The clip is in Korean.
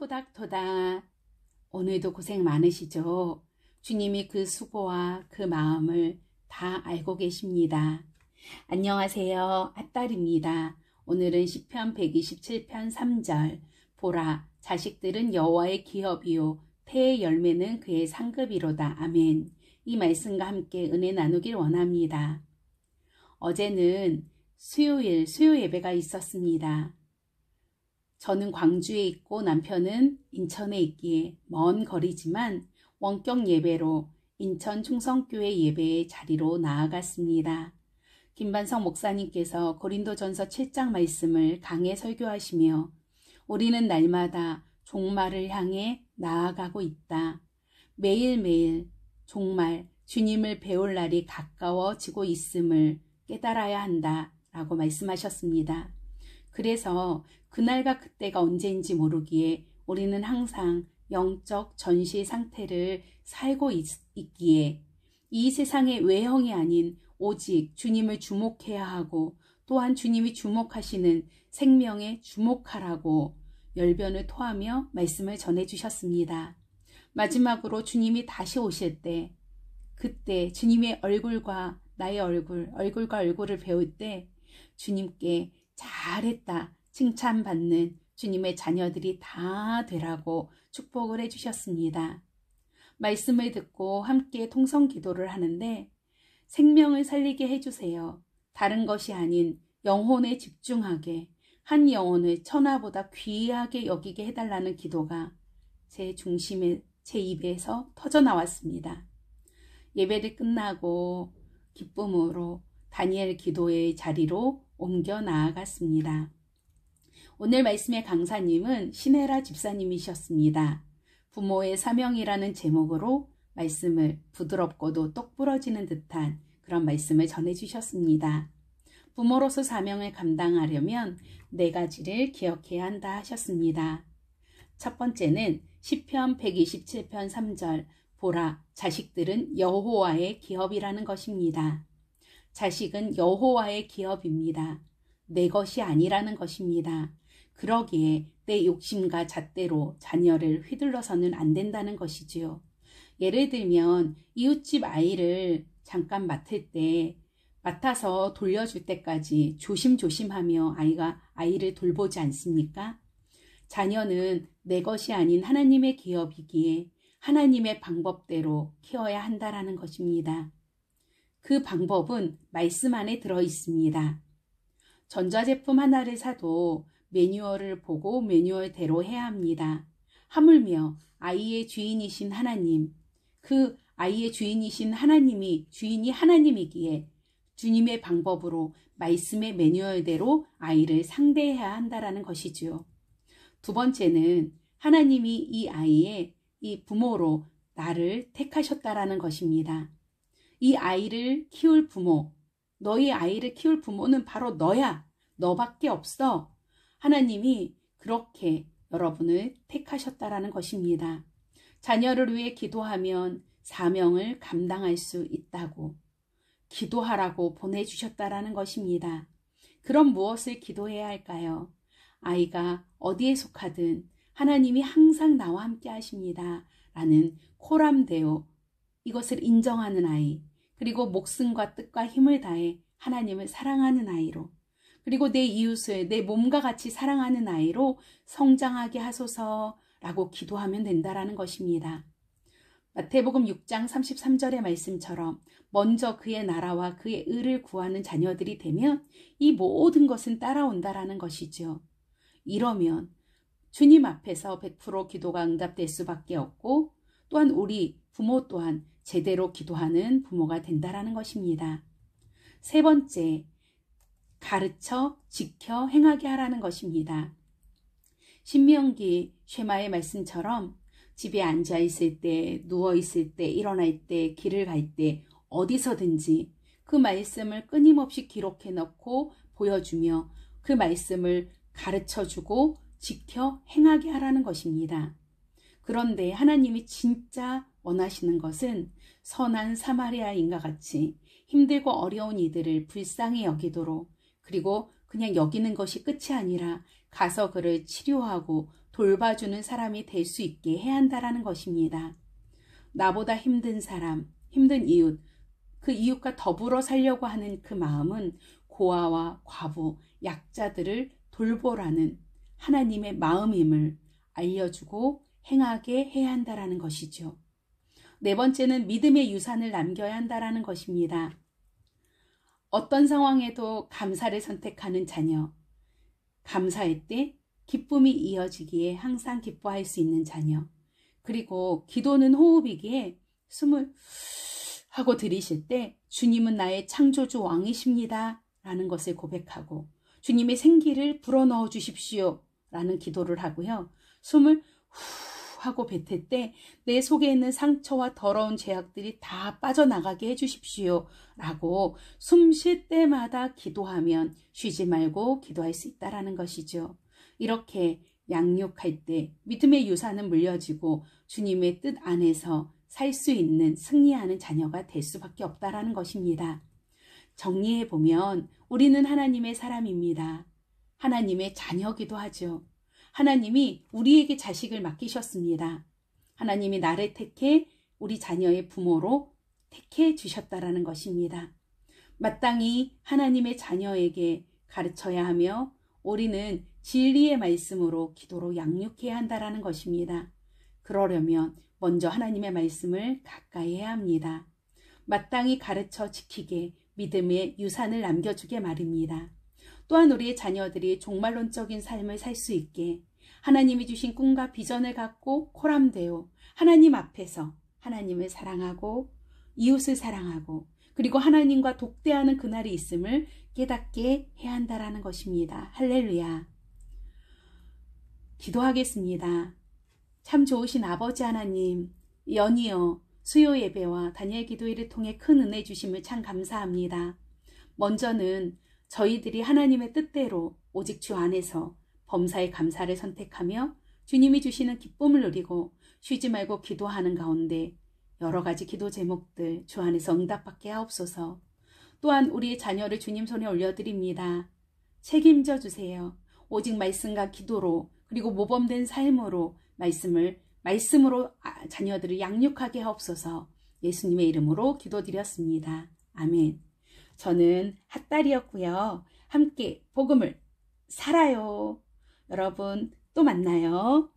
토닥토닥. 오늘도 고생 많으시죠? 주님이 그 수고와 그 마음을 다 알고 계십니다. 안녕하세요. 앗달입니다. 오늘은 시편 127편 3절. 보라, 자식들은 여호와의 기업이요 태의 열매는 그의 상급이로다. 아멘. 이 말씀과 함께 은혜 나누길 원합니다. 어제는 수요 예배가 있었습니다. 저는 광주에 있고 남편은 인천에 있기에 먼 거리지만 원격 예배로 인천 충성교회 예배의 자리로 나아갔습니다. 김반성 목사님께서 고린도전서 7장 말씀을 강해 설교하시며 우리는 날마다 종말을 향해 나아가고 있다. 매일매일 종말 주님을 배울 날이 가까워지고 있음을 깨달아야 한다 라고 말씀하셨습니다. 그래서 그날과 그때가 언제인지 모르기에 우리는 항상 영적 전시 상태를 살고 있기에 이 세상의 외형이 아닌 오직 주님을 주목해야 하고 또한 주님이 주목하시는 생명에 주목하라고 열변을 토하며 말씀을 전해주셨습니다. 마지막으로 주님이 다시 오실 때 그때 주님의 얼굴과 나의 얼굴과 얼굴을 배울 때 주님께 잘했다 칭찬받는 주님의 자녀들이 다 되라고 축복을 해주셨습니다. 말씀을 듣고 함께 통성 기도를 하는데 생명을 살리게 해주세요. 다른 것이 아닌 영혼에 집중하게 한 영혼을 천하보다 귀하게 여기게 해달라는 기도가 제 중심에 제 입에서 터져나왔습니다. 예배를 끝나고 기쁨으로 다니엘 기도의 자리로 옮겨 나아갔습니다. 오늘 말씀의 강사님은 신혜라 집사님이셨습니다. 부모의 사명이라는 제목으로 말씀을 부드럽고도 똑 부러지는 듯한 그런 말씀을 전해주셨습니다. 부모로서 사명을 감당하려면 4가지를 기억해야 한다 하셨습니다. 첫 번째는 시편 127편 3절 보라, 자식들은 여호와의 기업이라는 것입니다. 자식은 여호와의 기업입니다. 내 것이 아니라는 것입니다. 그러기에 내 욕심과 잣대로 자녀를 휘둘러서는 안 된다는 것이지요. 예를 들면 이웃집 아이를 잠깐 맡아서 돌려줄 때까지 조심조심하며 아이를 돌보지 않습니까? 자녀는 내 것이 아닌 하나님의 기업이기에 하나님의 방법대로 키워야 한다라는 것입니다. 그 방법은 말씀 안에 들어 있습니다. 전자제품 하나를 사도 매뉴얼을 보고 매뉴얼대로 해야 합니다. 하물며 아이의 주인이신 하나님, 그 아이의 주인이신 주인이 하나님이기에 주님의 방법으로 말씀의 매뉴얼대로 아이를 상대해야 한다라는 것이지요. 두 번째는 하나님이 이 부모로 나를 택하셨다라는 것입니다. 이 아이를 키울 부모, 너희 아이를 키울 부모는 바로 너야. 너밖에 없어. 하나님이 그렇게 여러분을 택하셨다라는 것입니다. 자녀를 위해 기도하면 사명을 감당할 수 있다고 기도하라고 보내주셨다라는 것입니다. 그럼 무엇을 기도해야 할까요? 아이가 어디에 속하든 하나님이 항상 나와 함께 하십니다. 라는 코람데오, 이것을 인정하는 아이, 그리고 목숨과 뜻과 힘을 다해 하나님을 사랑하는 아이로, 그리고 내 이웃을 내 몸과 같이 사랑하는 아이로 성장하게 하소서라고 기도하면 된다라는 것입니다. 마태복음 6장 33절의 말씀처럼 먼저 그의 나라와 그의 의를 구하는 자녀들이 되면 이 모든 것은 따라온다라는 것이죠. 이러면 주님 앞에서 100% 기도가 응답될 수밖에 없고 또한 우리 부모 또한 제대로 기도하는 부모가 된다라는 것입니다. 세 번째, 가르쳐, 지켜, 행하게 하라는 것입니다. 신명기 쉐마의 말씀처럼 집에 앉아있을 때, 누워있을 때, 일어날 때, 길을 갈 때 어디서든지 그 말씀을 끊임없이 기록해 넣고 보여주며 그 말씀을 가르쳐주고 지켜 행하게 하라는 것입니다. 그런데 하나님이 진짜 원하시는 것은 선한 사마리아인과 같이 힘들고 어려운 이들을 불쌍히 여기도록, 그리고 그냥 여기는 것이 끝이 아니라 가서 그를 치료하고 돌봐주는 사람이 될 수 있게 해야 한다라는 것입니다. 나보다 힘든 사람, 힘든 이웃, 그 이웃과 더불어 살려고 하는 그 마음은 고아와 과부, 약자들을 돌보라는 하나님의 마음임을 알려주고 행하게 해야 한다라는 것이죠. 네 번째는 믿음의 유산을 남겨야 한다라는 것입니다. 어떤 상황에도 감사를 선택하는 자녀, 감사할 때 기쁨이 이어지기에 항상 기뻐할 수 있는 자녀, 그리고 기도는 호흡이기에 숨을 하고 들이쉴 때 주님은 나의 창조주 왕이십니다 라는 것을 고백하고 주님의 생기를 불어넣어 주십시오 라는 기도를 하고요. 숨을 후 하고 뱉을 때 내 속에 있는 상처와 더러운 죄악들이 다 빠져나가게 해주십시오 라고 숨 쉴 때마다 기도하면 쉬지 말고 기도할 수 있다는 것이죠. 이렇게 양육할 때 믿음의 유산은 물려지고 주님의 뜻 안에서 살 수 있는 승리하는 자녀가 될 수밖에 없다라는 것입니다. 정리해보면 우리는 하나님의 사람입니다. 하나님의 자녀기도 하죠. 하나님이 우리에게 자식을 맡기셨습니다. 하나님이 나를 택해 우리 자녀의 부모로 택해 주셨다라는 것입니다. 마땅히 하나님의 자녀에게 가르쳐야 하며 우리는 진리의 말씀으로 기도로 양육해야 한다라는 것입니다. 그러려면 먼저 하나님의 말씀을 가까이 해야 합니다. 마땅히 가르쳐 지키게 믿음의 유산을 남겨주게 말입니다. 또한 우리의 자녀들이 종말론적인 삶을 살 수 있게 하나님이 주신 꿈과 비전을 갖고 코람되어 하나님 앞에서 하나님을 사랑하고 이웃을 사랑하고 그리고 하나님과 독대하는 그날이 있음을 깨닫게 해야 한다라는 것입니다. 할렐루야. 기도하겠습니다. 참 좋으신 아버지 하나님, 연이어 수요 예배와 다니엘 기도회를 통해 큰 은혜 주심을 참 감사합니다. 먼저는 저희들이 하나님의 뜻대로 오직 주 안에서 범사의 감사를 선택하며 주님이 주시는 기쁨을 누리고 쉬지 말고 기도하는 가운데 여러 가지 기도 제목들 주 안에서 응답받게 하옵소서. 또한 우리의 자녀를 주님 손에 올려드립니다. 책임져 주세요. 오직 말씀과 기도로 그리고 모범된 삶으로 말씀으로 자녀들을 양육하게 하옵소서. 예수님의 이름으로 기도드렸습니다. 아멘. 저는 핫딸이었고요. 함께 복음을 살아요. 여러분 또 만나요.